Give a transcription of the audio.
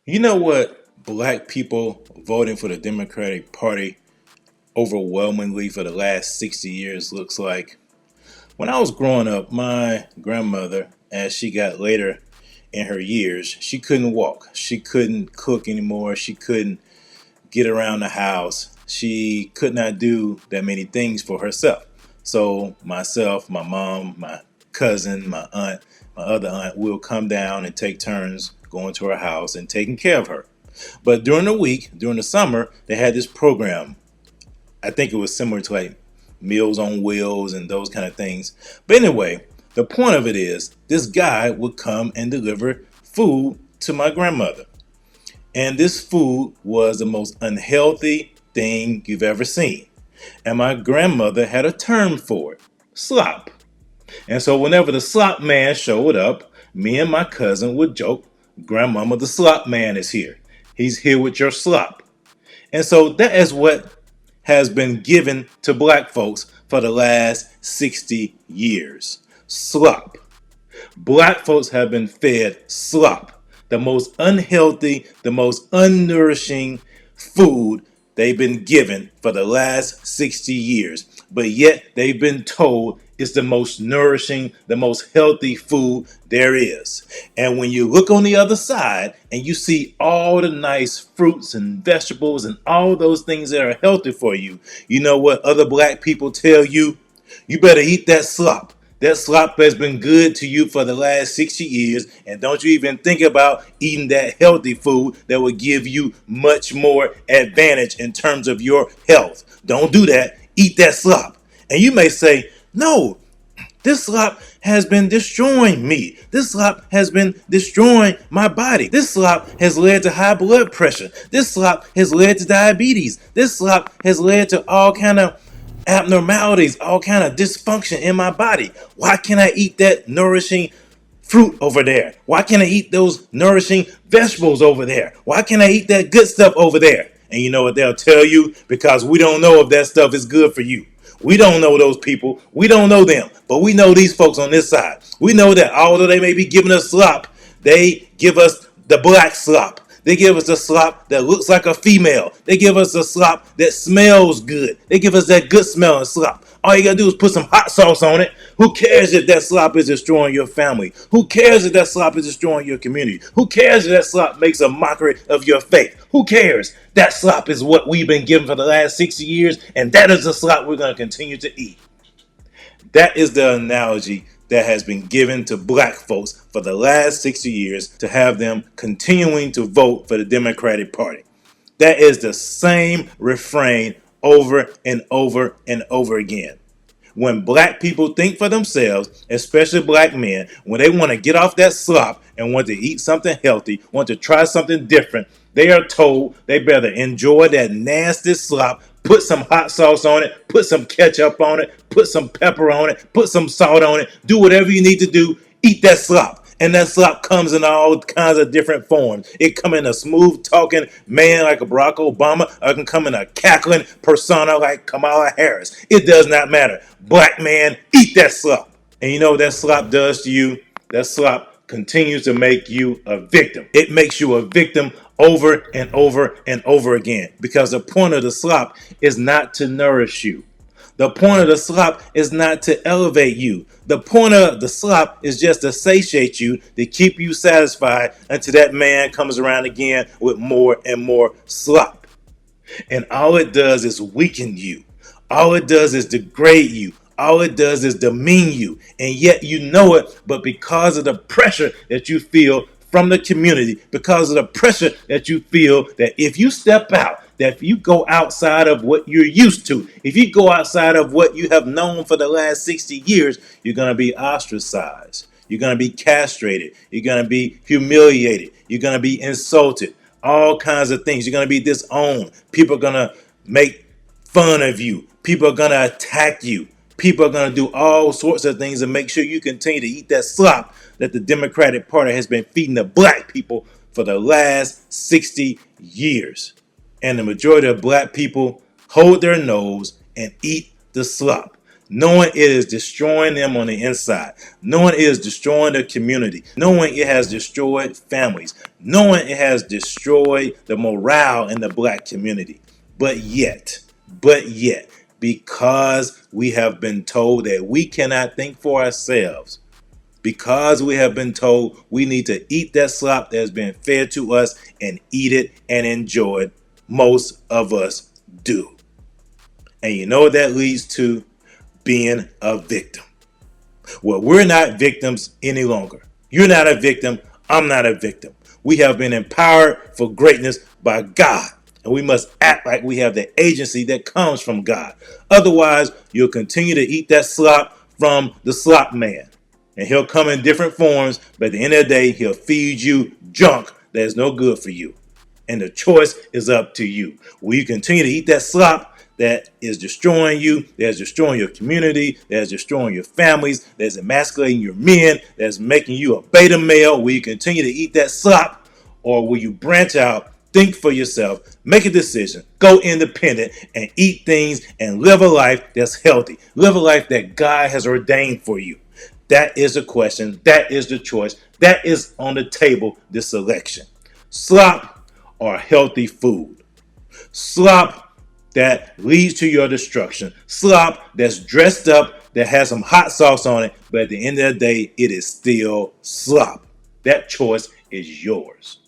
You know what black people voting for the Democratic Party overwhelmingly for the last 60 years looks like? When I was growing up, my grandmother, as she got later in her years, she couldn't walk. She couldn't cook anymore. She couldn't get around the house. She could not do that many things for herself. So myself, my mom, my cousin, my aunt, my other aunt will come down and take turns going to her house and taking care of her. But during the week, during the summer, they had this program. I think it was similar to like Meals on Wheels and those kind of things. But anyway, the point of it is this guy would come and deliver food to my grandmother. And this food was the most unhealthy thing you've ever seen. And my grandmother had a term for it: slop. And so whenever the slop man showed up, me and my cousin would joke, "Grandmama, the slop man is here. He's here with your slop." And so that is what has been given to black folks for the last 60 years. Slop. Black folks have been fed slop, the most unhealthy, the most unnourishing food they've been given for the last 60 years. But yet they've been told it's the most nourishing, the most healthy food there is. And when you look on the other side and you see all the nice fruits and vegetables and all those things that are healthy for you, you know what other black people tell you? You better eat that slop. That slop has been good to you for the last 60 years, and don't you even think about eating that healthy food that will give you much more advantage in terms of your health. Don't do that. Eat that slop. And you may say, no, this slop has been destroying me. This slop has been destroying my body. This slop has led to high blood pressure. This slop has led to diabetes. This slop has led to all kind of abnormalities, all kind of dysfunction in my body. Why can't I eat that nourishing fruit over there? Why can't I eat those nourishing vegetables over there? Why can't I eat that good stuff over there? And you know what they'll tell you? Because we don't know if that stuff is good for you. We don't know those people. We don't know them. But we know these folks on this side. We know that although they may be giving us slop, they give us the black slop. They give us a slop that looks like a female. They give us a slop that smells good. They give us that good smelling slop. All you gotta do is put some hot sauce on it. Who cares if that slop is destroying your family? Who cares if that slop is destroying your community? Who cares if that slop makes a mockery of your faith? Who cares? That slop is what we've been given for the last 60 years, and that is the slop we're gonna continue to eat. That is the analogy that has been given to black folks for the last 60 years to have them continuing to vote for the Democratic Party. That is the same refrain over and over and over again. When black people think for themselves, especially black men, when they want to get off that slop and want to eat something healthy, want to try something different, they are told they better enjoy that nasty slop, put some hot sauce on it, put some ketchup on it, put some pepper on it, put some salt on it, do whatever you need to do, eat that slop. And that slop comes in all kinds of different forms. It come in a smooth talking man like a Barack Obama, or it can come in a cackling persona like Kamala Harris. It does not matter. Black man, eat that slop. And you know what that slop does to you? That slop continues to make you a victim. It makes you a victim over and over and over again. Because the point of the slop is not to nourish you. The point of the slop is not to elevate you. The point of the slop is just to satiate you, to keep you satisfied until that man comes around again with more and more slop. And all it does is weaken you. All it does is degrade you. All it does is demean you. And yet you know it, but because of the pressure that you feel from the community, because of the pressure that you feel that if you step out, that if you go outside of what you're used to, if you go outside of what you have known for the last 60 years, you're going to be ostracized. You're going to be castrated. You're going to be humiliated. You're going to be insulted. All kinds of things. You're going to be disowned. People are going to make fun of you. People are going to attack you. People are going to do all sorts of things to make sure you continue to eat that slop that the Democratic Party has been feeding the black people for the last 60 years. And the majority of black people hold their nose and eat the slop. knowing it is destroying them on the inside, knowing it is destroying the community, knowing it has destroyed families, knowing it has destroyed the morale in the black community. But yet, because we have been told that we cannot think for ourselves, because we have been told we need to eat that slop that has been fed to us and eat it and enjoy it, most of us do. And you know what that leads to? Being a victim. Well, we're not victims any longer. You're not a victim. I'm not a victim. We have been empowered for greatness by God. And we must act like we have the agency that comes from God. Otherwise, you'll continue to eat that slop from the slop man. And he'll come in different forms, but at the end of the day, he'll feed you junk that is no good for you. And the choice is up to you. Will you continue to eat that slop that is destroying you, that is destroying your community, that is destroying your families, that is emasculating your men, that is making you a beta male? Will you continue to eat that slop, or will you branch out, think for yourself, make a decision, go independent, and eat things and live a life that's healthy, live a life that God has ordained for you? That is the question. That is the choice. That is on the table this election. Slop or healthy food? Slop that leads to your destruction. Slop that's dressed up, that has some hot sauce on it, but at the end of the day, it is still slop. That choice is yours.